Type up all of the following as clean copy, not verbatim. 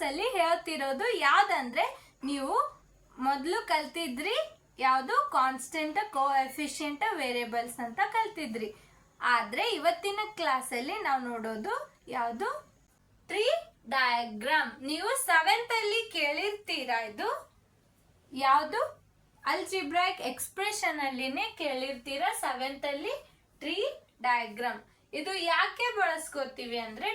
ಕ್ಲಾಸಲ್ಲಿ ಹೇಳ್ತಿರೋದು ಯಾವ್ದಂದ್ರೆ, ನೀವು ಮೊದಲು ಕಲ್ತಿದ್ರಿ ಯಾವುದು ಕಾನ್ಸ್ಟೆಂಟ್, ಕೋಎಫಿಷಿಯಂಟ್, ವೇರಿಯೇಬಲ್ಸ್ ಅಂತ ಕಲ್ತಿದ್ರಿ. ಆದ್ರೆ ಇವತ್ತಿನ ಕ್ಲಾಸಲ್ಲಿ ನಾವು ನೋಡೋದು ಯಾವುದು, ಟ್ರೀ ಡಯಾಗ್ರಾಮ್. ನೀವು 7th ಅಲ್ಲಿ ಕೇಳಿರ್ತೀರಾ, ಇದು ಯಾವುದು ಅಲ್ಜಿಬ್ರಾಯಿಕ್ ಎಕ್ಸ್ಪ್ರೆಷನ್ ಅಲ್ಲಿನೇ ಕೇಳಿರ್ತೀರಾ 7th ಅಲ್ಲಿ, ಟ್ರೀ ಡಯಾಗ್ರಾಮ್. ಇದು ಯಾಕೆ ಬಳಸ್ಕೋತೀವಿ ಅಂದ್ರೆ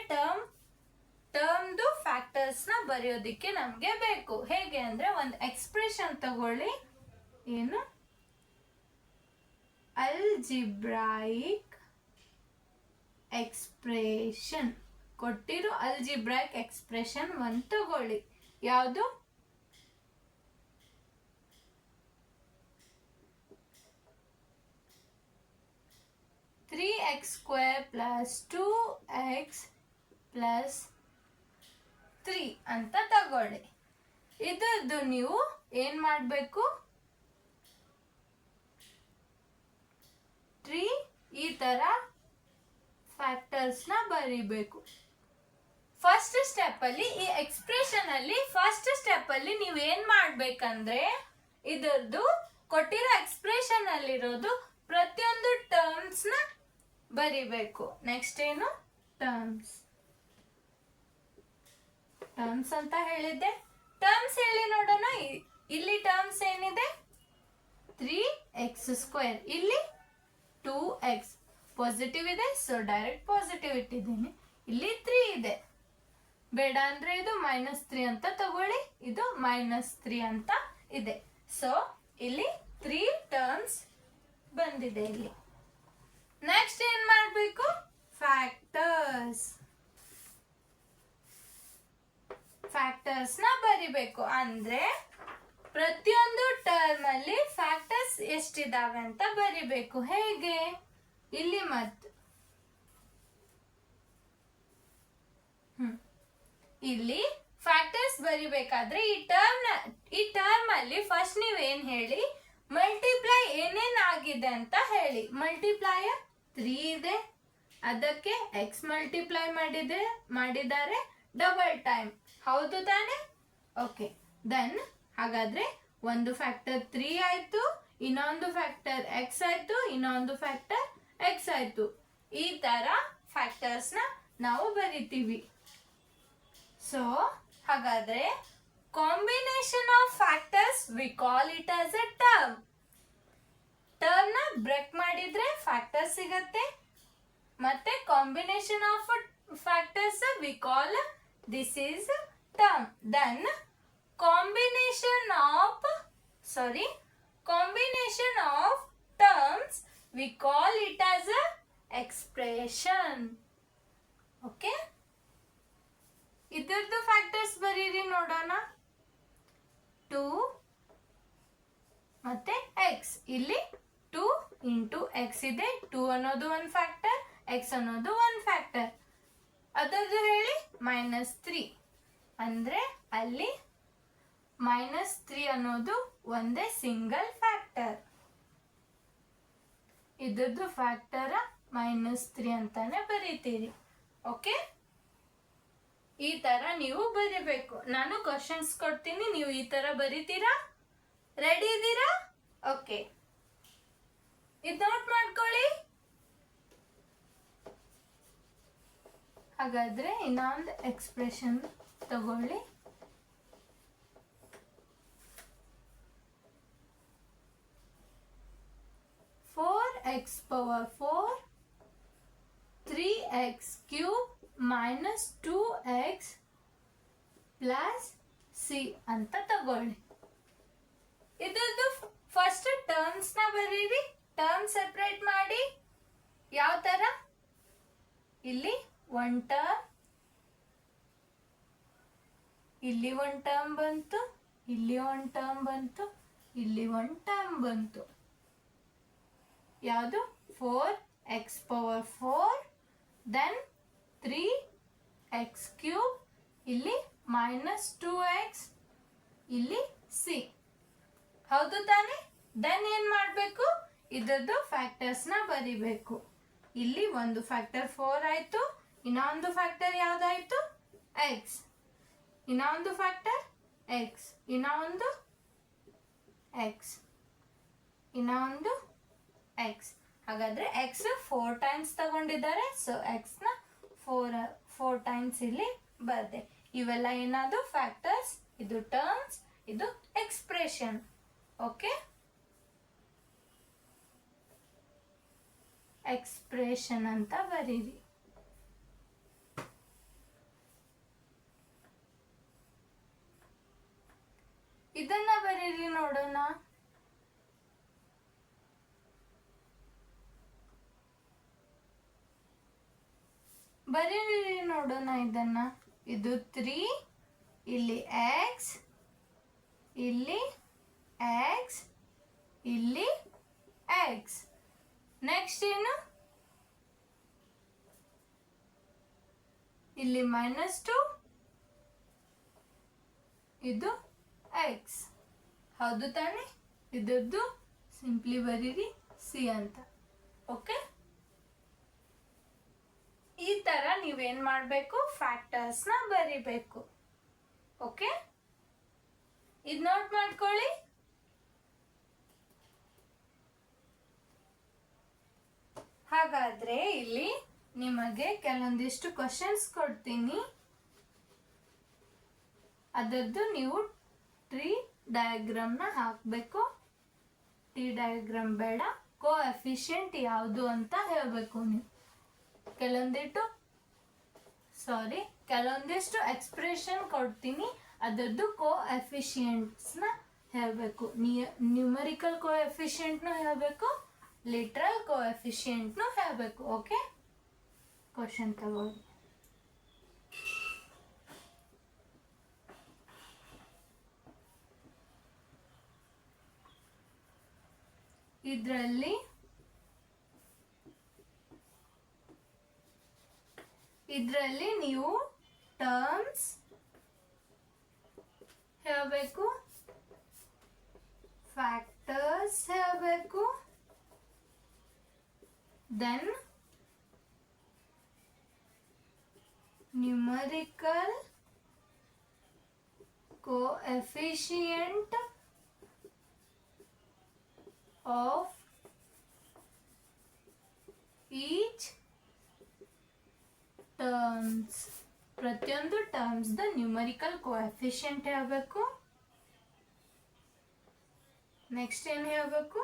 ಟರ್ಮ್ದು ಫ್ಯಾಕ್ಟರ್ಸ್ ನ ಬರೆಯೋದಿಕ್ಕೆ ನಮ್ಗೆ ಬೇಕು. ಹೇಗೆ ಅಂದ್ರೆ, ಒಂದು ಎಕ್ಸ್ಪ್ರೆಷನ್ ತಗೊಳ್ಳಿ, ಏನು ಅಲ್ಜಿಬ್ರಾಯಿಕ್ ಎಕ್ಸ್ಪ್ರೆಷನ್, ಕೊಟ್ಟಿರೋ ಅಲ್ಜಿಬ್ರಾಯಿಕ್ ಎಕ್ಸ್ಪ್ರೆಷನ್ ಒಂದು ತಗೊಳ್ಳಿ. ಯಾವುದು, 3x² + 2x + 3 ಅಂತ ತಗೊಳ್ಳಿ. ಇದರದ್ದು ನೀವು ಏನ್ ಮಾಡಬೇಕು, ಟ್ರೀ ಈ ತರ ಫ್ಯಾಕ್ಟರ್ಸ್ ನ ಬರಿಬೇಕು. ಫಸ್ಟ್ ಸ್ಟೆಪ್ ಅಲ್ಲಿ, ಈ ಎಕ್ಸ್ಪ್ರೆಷನ್ ಅಲ್ಲಿ ಫಸ್ಟ್ ಸ್ಟೆಪ್ ಅಲ್ಲಿ ನೀವು ಏನ್ ಮಾಡ್ಬೇಕಂದ್ರೆ, ಇದರದ್ದು ಕೊಟ್ಟಿರೋ ಎಕ್ಸ್ಪ್ರೆಷನ್ ಅಲ್ಲಿರೋದು ಪ್ರತಿಯೊಂದು ಟರ್ಮ್ಸ್ ನ ಬರಿಬೇಕು. ನೆಕ್ಸ್ಟ್ ಏನು, ಟರ್ಮ್ಸ್ ಅಂತ ಹೇಳಿದ್ದೆ. ಟರ್ಮ್ಸ್ ಹೇಳಿ ನೋಡೋಣ. ಇಲ್ಲಿ ಟರ್ಮ್ಸ್ ಏನಿದೆ, 3x², ಇಲ್ಲಿ 2x ಪಾಸಿಟಿವ್ ಇದೆ, ಸೊ ಡೈರೆಕ್ಟ್ ಪಾಸಿಟಿವ್ ಇಟ್ಟಿದ್ದೀನಿ. ಇಲ್ಲಿ 3 ಇದೆ, ಬೇಡ ಅಂದ್ರೆ ಇದು -3 ಅಂತ ತಗೊಳ್ಳಿ, ಇದು -3 ಅಂತ ಇದೆ. ಸೊ ಇಲ್ಲಿ 3 ಟರ್ಮ್ಸ್ ಬಂದಿದೆ ಇಲ್ಲಿ. ನೆಕ್ಸ್ಟ್ ಏನ್ ಮಾಡಬೇಕು, ಫ್ಯಾಕ್ಟರ್ಸ್ ನ ಬರಿಬೇಕು. ಅಂದ್ರೆ ಪ್ರತಿಯೊಂದು ಟರ್ಮ್ ಅಲ್ಲಿ ಫ್ಯಾಕ್ಟರ್ಸ್ ಎಷ್ಟಿದಾವೆ ಅಂತ ಬರಿಬೇಕು. ಹೇಗೆ, ಇಲ್ಲಿ ಇಲ್ಲಿ ಫ್ಯಾಕ್ಟರ್ಸ್ ಬರಿಬೇಕಾದ್ರೆ ಈ ಟರ್ಮ್ ಅಲ್ಲಿ ಫಸ್ಟ್ ನೀವೇನ್ ಹೇಳಿ, ಮಲ್ಟಿಪ್ಲೈ ಏನೇನ್ ಆಗಿದೆ ಅಂತ ಹೇಳಿ. ಮಲ್ಟಿಪ್ಲೈಯರ್ 3 ಇದೆ, ಅದಕ್ಕೆ x ಮಲ್ಟಿಪ್ಲೈ ಮಾಡಿದ್ದಾರೆ ಡಬಲ್ ಟೈಮ್, ಹೌದು ತಾನೆ? ಓಕೆ, ದೆನ್ ಹಾಗಾದ್ರೆ ಒಂದು ಫ್ಯಾಕ್ಟರ್ 3 ಆಯ್ತು, ಇನ್ನೊಂದು ಫ್ಯಾಕ್ಟರ್ x ಆಯ್ತು, ಇನ್ನೊಂದು ಫ್ಯಾಕ್ಟರ್ x ಆಯ್ತು. ಈ ತರ ಫ್ಯಾಕ್ಟರ್ಸ್ ನ ನಾವು ಬರಿತೀವಿ. ಸೊ ಹಾಗಾದ್ರೆ combination of factors we call it as a term. Term ನ ಬ್ರೇಕ್ ಮಾಡಿದ್ರೆ ಫ್ಯಾಕ್ಟರ್ ಸಿಗತ್ತೆ, ಮತ್ತೆ combination of factors we call this is term. Then combination of terms we call it as a expression. Okay, ಇದರದ್ದು factors ಬರೀರಿ ನೋಡೋಣ. 2 ಮತ್ತೆ x, ಇಲ್ಲಿ 2 × x ಇದೆ. 2 ಅನ್ನೋದು ಒಂದು ಫ್ಯಾಕ್ಟರ್, x ಅನ್ನೋದು ಒಂದು ಫ್ಯಾಕ್ಟರ್. ಅದರದ್ದು ಹೇಳಿ -3, ಅಂದ್ರೆ ಅಲ್ಲಿ -3 ಅನ್ನೋದು ಒಂದೇ ಸಿಂಗಲ್ ಫ್ಯಾಕ್ಟರ್. ಇದರದ್ದು ಫ್ಯಾಕ್ಟರ್ -3 ಅಂತಾನೆ ಬರೀತೀರಿ. ಓಕೆ, ಈ ತರ ನೀವು ಬರಿಬೇಕು. ನಾನು ಕ್ವಶನ್ಸ್ ಕೊಡ್ತೀನಿ, ನೀವು ಈ ತರ ಬರಿತೀರಾ. ರೆಡಿ ಇದ್ದೀರಾ? ಓಕೆ, ಇದು ನೋಟ್ ಮಾಡ್ಕೊಳ್ಳಿ. ಹಾಗಾದ್ರೆ ಇನ್ನೊಂದು ಎಕ್ಸ್ಪ್ರೆಷನ್ ತಗೊಳ್ಳಿ. x⁴ 3x³ - 2x + c ಅಂತ ತಗೊಳ್ಳಿ. ಇದರದ್ದು ಫಸ್ಟ್ ಟರ್ಮ್ಸ್ ನ ಬರೀರಿ. ಟರ್ಮ್ ಸೆಪರೇಟ್ ಮಾಡಿ. ಯಾವ ತರ, ಇಲ್ಲಿ ಒಂದು ಟರ್ಮ್, ಇಲ್ಲಿ ಒಂದು ಟರ್ಮ್ ಬಂತು, ಇಲ್ಲಿ ಒಂದು ಟರ್ಮ್ ಬಂತು, ಇಲ್ಲಿ ಒಂದು ಟರ್ಮ್ ಬಂತು. ಯಾವುದು, 4x⁴, then 3x³, ಇಲ್ಲಿ -2x, ಇಲ್ಲಿ c, ಹೌದು ತಾನೆ? ದೆನ್ ಏನ್ ಮಾಡಬೇಕು, ಇದರದ್ದು ಫ್ಯಾಕ್ಟರ್ಸ್ ನ ಬರಿಬೇಕು. ಇಲ್ಲಿ ಒಂದು ಫ್ಯಾಕ್ಟರ್ 4 ಆಯ್ತು, ಇನ್ನೊಂದು ಫ್ಯಾಕ್ಟರ್ ಯಾವ್ದಾಯ್ತು, x, ಇನ್ನ ಒಂದು ಫ್ಯಾಕ್ಟರ್ ಎಕ್ಸ್, ಇನ್ನ ಒಂದು ಎಕ್ಸ್, ಇನ್ನ ಒಂದು ಎಕ್ಸ್. ಹಾಗಾದ್ರೆ ಎಕ್ಸ್ 4 ಟೈಮ್ಸ್ ತಗೊಂಡಿದ್ದಾರೆ, ಸೊ ಎಕ್ಸ್ ನ 4 ಟೈಮ್ಸ್ ಇಲ್ಲಿ ಬರ್ದೆ. ಇವೆಲ್ಲ ಏನಾದ್ರು ಫ್ಯಾಕ್ಟರ್ಸ್, ಇದು ಟರ್ಮ್ಸ್, ಇದು ಎಕ್ಸ್ಪ್ರೆಷನ್. ಓಕೆ, ಎಕ್ಸ್ಪ್ರೆಷನ್ ಅಂತ ಬರೀರಿ. ಇದನ್ನ ಬರೀರಿ ನೋಡೋಣ. ಬರೀರಿ ನೋಡೋಣ ಇದನ್ನ. ಇದು 3, ಇಲ್ಲಿ ಎಕ್ಸ್, ಇಲ್ಲಿ ಎಕ್ಸ್, ಇಲ್ಲಿ ಎಕ್ಸ್. ನೆಕ್ಸ್ಟ್ ಏನು, ಇಲ್ಲಿ -2, ಇದು ಎಕ್ಸ್. ಹೌದು ತಾನೆ? ಇದದ್ದು ಸಿಂಪ್ಲಿ ಬರೀರಿ ಸಿ ಅಂತ. ಓಕೆ, ಈ ತರ ನೀವೇನ್ ಮಾಡಬೇಕು, ಫ್ಯಾಕ್ಟರ್ಸ್ ನ ಬರಿಬೇಕು. ಓಕೆ, ಇದು ನೋಟ್ ಮಾಡ್ಕೊಳ್ಳಿ. ಹಾಗಾದ್ರೆ ಇಲ್ಲಿ ನಿಮಗೆ ಕೆಲವೊಂದಿಷ್ಟು ಕ್ವಶನ್ಸ್ ಕೊಡ್ತೀನಿ, ಅದರದ್ದು ನೀವು ಟ್ರೀ ಡಯಾಗ್ರಾಮ್ ನ ಹಾಕಬೇಕು. ಟ್ರೀ ಡಯಾಗ್ರಾಮ್ ಬೇಡ, ಕೋಎಫಿಷಿಯಂಟ್ ಯಾವುದು ಅಂತ ಹೇಳಬೇಕು ನೀವು. ಕೆಲವೊಂದಿಷ್ಟು ಎಕ್ಸ್ಪ್ರೆಷನ್ ಕೊಡ್ತೀನಿ, ಅದರದ್ದು ಕೋಎಫಿಷಿಯಂಟ್ಸ್ ನ ಹೇಳಬೇಕು. ನ್ಯೂಮರಿಕಲ್ ಕೋಎಫಿಷಿಯಂಟ್ನು ಹೇಳಬೇಕು, ಲಿಟ್ರಲ್ ಕೋಎಫಿಷಿಯಂಟ್ನು ಹೇಳಬೇಕು. ಓಕೆ, ಕ್ವಶನ್ ತಗೊಳ್ಳಿ. ಇದರಲ್ಲಿ ನೀವು ಟರ್ಮ್ಸ್ ಹೇಳಬೇಕು, ಫ್ಯಾಕ್ಟರ್ಸ್ ಹೇಳಬೇಕು, then numerical coefficient of each terms. ಪ್ರತಿಯೊಂದು ಟರ್ಮ್ಸ್ ದ ನ್ಯೂಮರಿಕಲ್ ಕೋಎಫಿಷಿಯಂಟ್ ಹೇಳಬೇಕು. ನೆಕ್ಸ್ಟ್ ಏನು ಹೇಳಬೇಕು,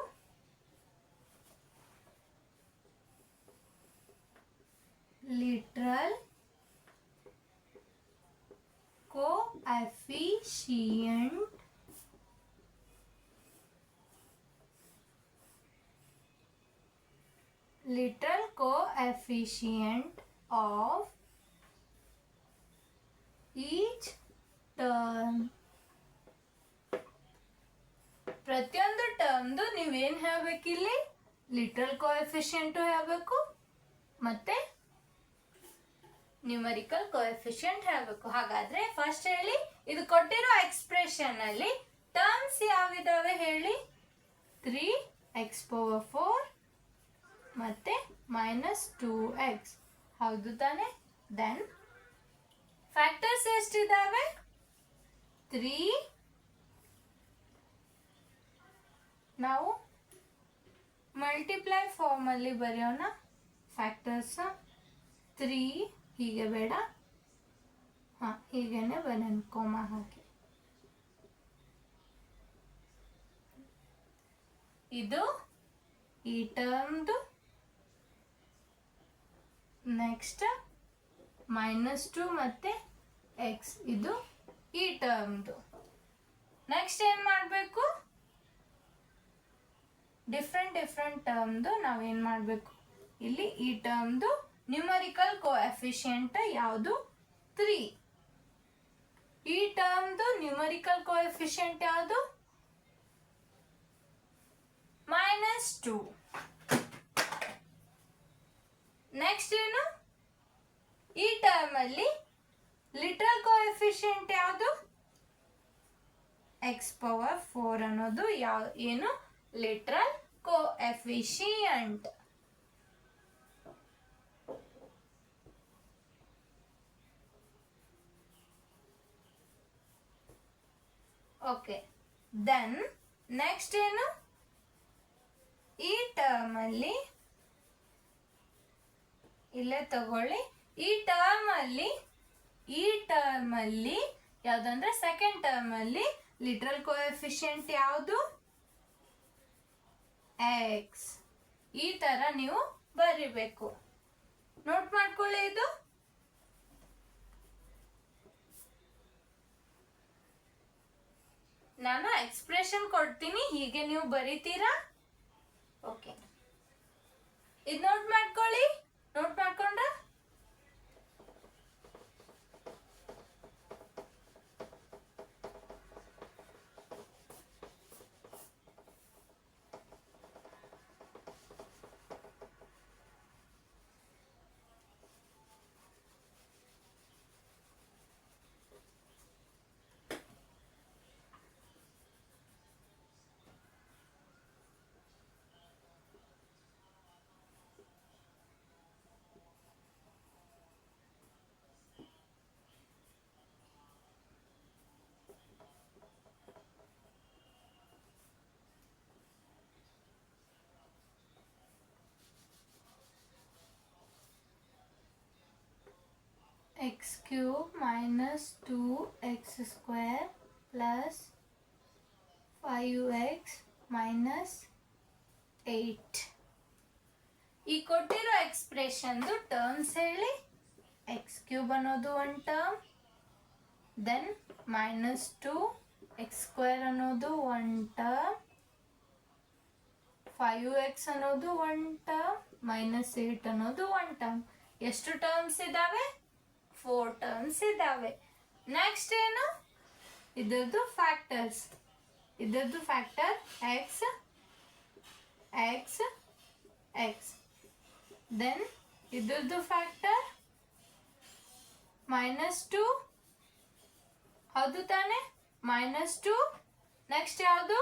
literal coefficient of each term. ಪ್ರತಿಯೊಂದು ಟರ್ಮ್ದು ನೀವೇನು ಹೇಳಬೇಕಿಲ್ಲಿ, ಲಿಟ್ರಲ್ ಕೋಎಫಿಷಿಯಂಟ್ ಹೇಳಬೇಕು ಮತ್ತೆ ನ್ಯೂಮರಿಕಲ್ ಕೋಎಫಿಷಿಯಂಟ್ ಹೇಳಬೇಕು. ಹಾಗಾದ್ರೆ ಫಸ್ಟ್ ಹೇಳಿ, ಇದು ಕೊಟ್ಟಿರೋ ಎಕ್ಸ್ಪ್ರೆಷನ್ ಅಲ್ಲಿ ಟರ್ಮ್ಸ್ ಯಾವಿದಾವೆ ಹೇಳಿ. 3x⁴ ಮತ್ತೆ -2x. ಹೌದು ತಾನೆ? ದೆನ್ ಫ್ಯಾಕ್ಟರ್ಸ್ ಎಷ್ಟಿದಾವೆ? 3. ನಾವು ಮಲ್ಟಿಪ್ಲೈ ಫಾರ್ಮ್ ಅಲ್ಲಿ ಬರೆಯೋಣ ಫ್ಯಾಕ್ಟರ್ಸ್. 3 ಹೀಗೆ ಬೇಡ, ಹೀಗೇನೆ ಬರೋಣ, ಕೋಮಾ ಹಾಕಿ. ಇದು ಈ ಟರ್ಮ್ದು, ನೆಕ್ಸ್ಟ್ -2 ಮತ್ತೆ x, ಇದು ಈ ಟರ್ಮ್ದು. ನೆಕ್ಸ್ಟ್ ಏನ್ ಮಾಡಬೇಕು, ಡಿಫ್ರೆಂಟ್ ಟರ್ಮ್ದು ನಾವೇನ್ ಮಾಡಬೇಕು, ಇಲ್ಲಿ ಈ ಟರ್ಮ್ದು ನ್ಯೂಮರಿಕಲ್ ಕೋಎಫಿಷಿಯಂಟ್ ಯಾವುದು? 3. ಈ ಟರ್ಮ್ದು ನ್ಯೂಮರಿಕಲ್ ಕೋಎಫಿಷಿಯಂಟ್ ಯಾವುದು? -2. ನೆಕ್ಸ್ಟ್ ಏನು, ಈ ಟರ್ಮ್ ಅಲ್ಲಿ ಲಿಟ್ರಲ್ ಕೋಎಫಿಷಿಯಂಟ್ ಯಾವುದು? x⁴ ಅನ್ನೋದು ಏನು? Literal coefficient. Okay, then next ಏನು, ಈ ಟರ್ಮ್ ಅಲ್ಲಿ ಇಲ್ಲೇ ತಗೊಳ್ಳಿ, ಈ ಟರ್ಮ್ ಅಲ್ಲಿ ಯಾವ್ದಂದ್ರೆ ಸೆಕೆಂಡ್ ಟರ್ಮ್ ಅಲ್ಲಿ ಲಿಟ್ರಲ್ ಕೋಎಫಿಷಿಯಂಟ್ ಯಾವುದು, ಎಕ್ಸ್. ಈ ತರ ನೀವು ಬರಿಬೇಕು. ನೋಟ್ ಮಾಡ್ಕೊಳ್ಳಿ. ಇದು ನಾನು ಎಕ್ಸ್ಪ್ರೆಷನ್ ಕೊಡ್ತೀನಿ, ಹೀಗೆ ನೀವು ಬರೀತೀರಾ. ಓಕೆ, ಇದು ನೋಟ್ ಮಾಡ್ಕೊಳ್ಳಿ. ನೋಟ್ ಮಾಡ್ಕೊಂಡ x cube minus 2x square plus 5x minus 8. ಈ ಕೊಟ್ಟಿರೋ ಎಕ್ಸ್ಪ್ರೆಷನ್ ಟರ್ಮ್ಸ್ ಹೇಳಿ. ಎಕ್ಸ್ ಕ್ಯೂಬ್ ಅನ್ನೋದು ಒಂದು term, then minus 2x square ಅನ್ನೋದು ಒಂದು ಟರ್ಮ್, 5x ಅನ್ನೋದು ಒಂದು ಟರ್ಮ್, ಮೈನಸ್ 8 ಅನ್ನೋದು ಒಂದು ಟರ್ಮ್. ಎಷ್ಟು ಟರ್ಮ್ಸ್ ಇದಾವೆ? 4 ಟರ್ಮ್ಸ್ ಇದಾವೆ. ನೆಕ್ಸ್ಟ್ ಏನು, ಇದರದ್ದು ಫ್ಯಾಕ್ಟರ್ಸ್. ಇದರದ್ದು factor x x x, then ಇದರದ್ದು ಫ್ಯಾಕ್ಟರ್ -2, ಹೌದು ತಾನೆ? -2. ನೆಕ್ಸ್ಟ್ ಯಾವುದು?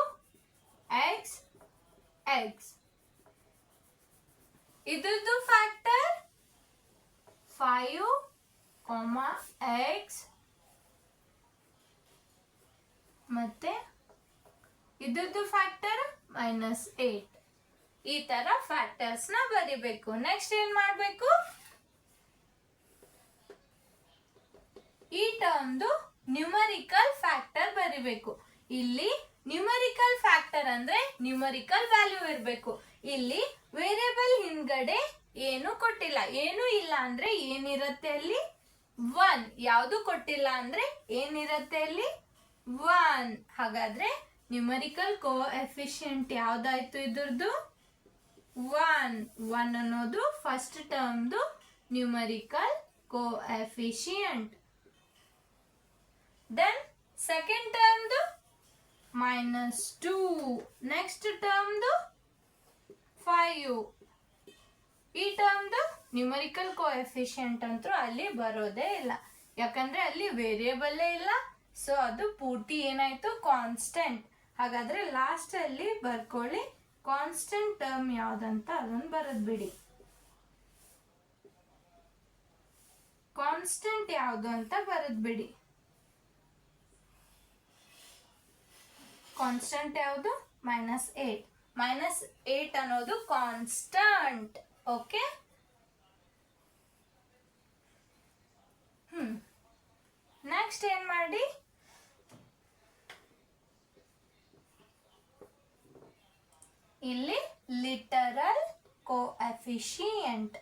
X x. ಇದರದ್ದು ಫ್ಯಾಕ್ಟರ್ 5, ಎಕ್ಸ್, ಮತ್ತೆ ಇದರದ್ದು ಫ್ಯಾಕ್ಟರ್ -8. ಈ ತರ ಫ್ಯಾಕ್ಟರ್ಸ್ ನ ಬರಿಬೇಕು. ನೆಕ್ಸ್ಟ್ ಏನ್ ಮಾಡ್ಬೇಕು? ಈ ಟರ್ಮ್ದು ನ್ಯೂಮರಿಕಲ್ ಫ್ಯಾಕ್ಟರ್ ಬರಿಬೇಕು. ಇಲ್ಲಿ ನ್ಯೂಮರಿಕಲ್ ಫ್ಯಾಕ್ಟರ್ ಅಂದ್ರೆ ನ್ಯೂಮರಿಕಲ್ ವ್ಯಾಲ್ಯೂ ಇರಬೇಕು. ಇಲ್ಲಿ ವೇರಿಯಬಲ್ ಹಿಂದ್ಗಡೆ ಏನು ಕೊಟ್ಟಿಲ್ಲ. ಏನು ಇಲ್ಲ ಅಂದ್ರೆ ಏನಿರುತ್ತೆ ಅಲ್ಲಿ? 1. ಯಾವುದು ಕೊಟ್ಟಿಲ್ಲ ಅಂದ್ರೆ ಏನಿರುತ್ತೆ ಅಲ್ಲಿ? 1. ಹಾಗಾದ್ರೆ ನ್ಯೂಮರಿಕಲ್ ಕೋಎಫಿಷಿಯಂಟ್ ಯಾವ್ದಾಯ್ತು ಇದ್ರದ್ದು? 1. 1 ಅನ್ನೋದು ಫಸ್ಟ್ ಟರ್ಮ್ದು ನ್ಯೂಮರಿಕಲ್ ಕೋಎಫಿಷಿಯಂಟ್. ದೆನ್ ಸೆಕೆಂಡ್ ಟರ್ಮ್ದು -2. ನೆಕ್ಸ್ಟ್ ಟರ್ಮ್ದು 5. ಈ ಟರ್ಮ್ದು ನ್ಯೂಮರಿಕಲ್ ಕೋಎಫಿಷಿಯಂಟ್ ಅಂತೂ ಅಲ್ಲಿ ಬರೋದೇ ಇಲ್ಲ, ಯಾಕಂದ್ರೆ ಅಲ್ಲಿ ವೇರಿಯಬಲ್ಲೇ ಇಲ್ಲ. ಸೊ ಅದು ಪೂರ್ತಿ ಏನಾಯ್ತು? ಕಾನ್ಸ್ಟೆಂಟ್. ಹಾಗಾದ್ರೆ ಲಾಸ್ಟ್ ಅಲ್ಲಿ ಬರ್ಕೊಳ್ಳಿ, ಕಾನ್ಸ್ಟೆಂಟ್ ಟರ್ಮ್ ಯಾವ್ದಂತ ಅದನ್ನ ಬರೆದ್ ಬಿಡಿ. ಕಾನ್ಸ್ಟೆಂಟ್ ಯಾವುದು ಅಂತ ಬರೆದ್ ಬಿಡಿ. ಕಾನ್ಸ್ಟೆಂಟ್ ಯಾವುದು? -8. -8 ಅನ್ನೋದು ಕಾನ್ಸ್ಟಂಟ್. ಓಕೆ, ನೆಕ್ಸ್ಟ್ ಏನ್ ಮಾಡಿ? ಇಲ್ಲಿ literal coefficient.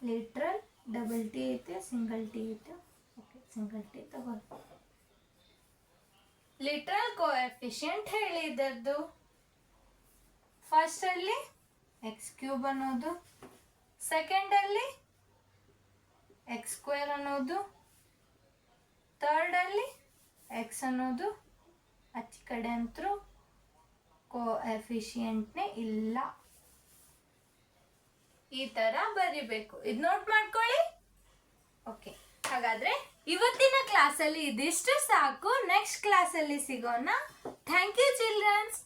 Literal double T ಐತೆ, ಸಿಂಗಲ್ ಟಿ ಐತೆ. ಓಕೆ, ಸಿಂಗಲ್ ಟಿ ತಗೊಳ್ಳಿ. ಲಿಟರಲ್ ಕೋಎಫಿಷಿಯಂಟ್ ಹೇಳಿ ಇದರದ್ದು. ಫಸ್ಟ್ ಅಲ್ಲಿ ಎಕ್ಸ್ ಕ್ಯೂಬ್ ಅನ್ನೋದು, ಸೆಕೆಂಡ್ ಅಲ್ಲಿ ಎಕ್ಸ್ ಸ್ಕ್ವೇರ್ ಅನ್ನೋದು, ಥರ್ಡ್ ಅಲ್ಲಿ ಎಕ್ಸ್ ಅನ್ನೋದು. ಆಚೆ ಕಡೆ ಅಂತೂ ಕೋಎಫಿಷಿಯಂಟ್ನೇ ಇಲ್ಲ. ಈ ತರ ಬರಿಬೇಕು. ಇದು ನೋಟ್ ಮಾಡ್ಕೊಳ್ಳಿ. ಓಕೆ, ಹಾಗಾದ್ರೆ ಇವತ್ತಿನ ಕ್ಲಾಸಲ್ಲಿ ಇದಿಷ್ಟು ಸಾಕು. ನೆಕ್ಸ್ಟ್ ಕ್ಲಾಸಲ್ಲಿ ಸಿಗೋಣ. Thank you children's.